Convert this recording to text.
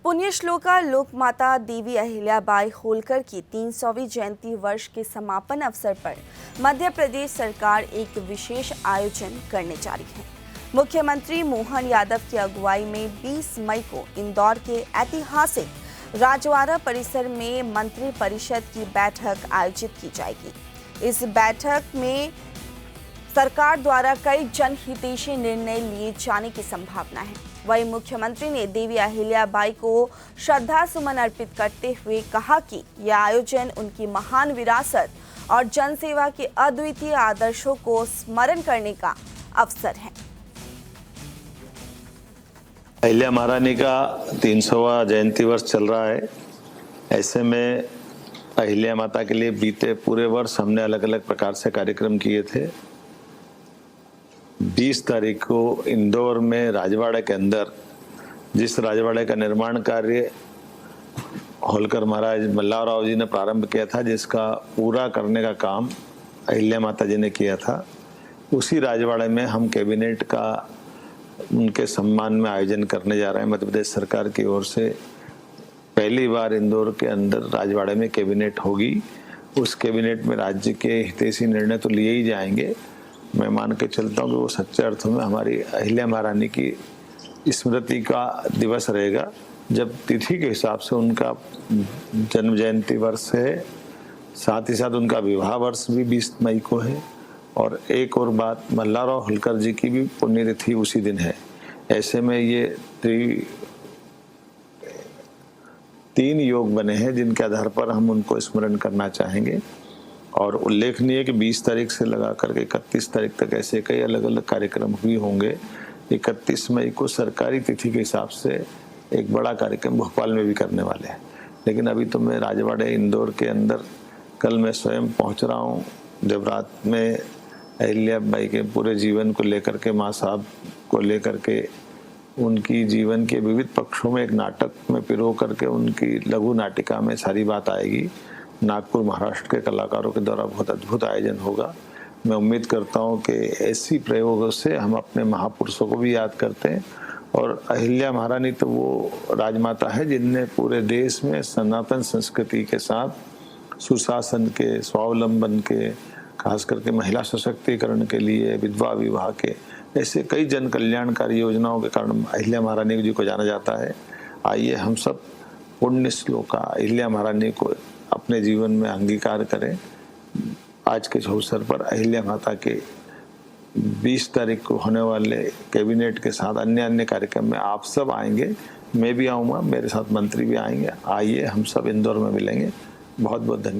पुण्य श्लोका लोकमाता देवी अहिल्याबाई होलकर की 300वीं जयंती वर्ष के समापन अवसर पर मध्य प्रदेश सरकार एक विशेष आयोजन करने जा रही है। मुख्यमंत्री मोहन यादव की अगुवाई में 20 मई को इंदौर के ऐतिहासिक राजवाड़ा परिसर में मंत्री परिषद की बैठक आयोजित की जाएगी। इस बैठक में सरकार द्वारा कई जनहितैषी निर्णय लिए जाने की संभावना है। वहीं मुख्यमंत्री ने देवी अहिल्याबाई को श्रद्धा सुमन अर्पित करते हुए कहा कि यह आयोजन उनकी महान विरासत और जनसेवा के अद्वितीय आदर्शों को स्मरण करने का अवसर है। अहिल्या महारानी का 300वां जयंती वर्ष चल रहा है। ऐसे में अहिल्या माता के लिए बीते पूरे वर्ष हमने अलग अलग प्रकार से कार्यक्रम किए थे। 20 तारीख को इंदौर में राजवाड़ा के अंदर, जिस राजवाड़े का निर्माण कार्य होलकर महाराज मल्लाराव जी ने प्रारंभ किया था, जिसका पूरा करने का काम अहिल्या माता जी ने किया था, उसी राजवाड़े में हम कैबिनेट का उनके सम्मान में आयोजन करने जा रहे हैं। मध्य प्रदेश सरकार की ओर से पहली बार इंदौर के अंदर राजवाड़े में कैबिनेट होगी। उस कैबिनेट में राज्य के हितैषी निर्णय तो लिए ही जाएंगे। मैं मान के चलता हूँ कि वो सच्चे अर्थों में हमारी अहिल्या महारानी की स्मृति का दिवस रहेगा, जब तिथि के हिसाब से उनका जन्म जयंती वर्ष है, साथ ही साथ उनका विवाह वर्ष भी 20 मई को है, और एक और बात, मल्लाराव होलकर जी की भी पुण्यतिथि उसी दिन है। ऐसे में ये तीन योग बने हैं जिनके आधार पर हम उनको स्मरण करना चाहेंगे। और उल्लेखनीय है कि 20 तारीख से लगा करके 31 तारीख तक ऐसे कई अलग अलग कार्यक्रम भी होंगे। 31 मई को सरकारी तिथि के हिसाब से एक बड़ा कार्यक्रम भोपाल में भी करने वाले हैं। लेकिन अभी तो मैं राजवाड़े इंदौर के अंदर, कल मैं स्वयं पहुंच रहा हूं। देवरात में अहिल्याबाई के पूरे जीवन को लेकर के, माँ साहब को लेकर के, उनकी जीवन के विविध पक्षों में एक नाटक में पिरो करके उनकी लघु नाटिका में सारी बात आएगी। नागपुर महाराष्ट्र के कलाकारों के द्वारा बहुत अद्भुत आयोजन होगा। मैं उम्मीद करता हूं कि ऐसी प्रयोगों से हम अपने महापुरुषों को भी याद करते हैं। और अहिल्या महारानी तो वो राजमाता है जिनने पूरे देश में सनातन संस्कृति के साथ सुशासन के, स्वावलंबन के, खास करके महिला सशक्तिकरण के लिए, विधवा विवाह के, ऐसे कई जन कल्याणकारी योजनाओं के कारण अहिल्या महारानी जी को जाना जाता है। आइए हम सब पुण्य श्लोका अहिल्या महारानी को अपने जीवन में अंगीकार करें। आज के अवसर पर अहिल्या माता के 20 तारीख को होने वाले कैबिनेट के साथ अन्य कार्यक्रम में आप सब आएंगे। मैं भी आऊँगा, मेरे साथ मंत्री भी आएंगे। आइए हम सब इंदौर में मिलेंगे। बहुत बहुत धन्यवाद।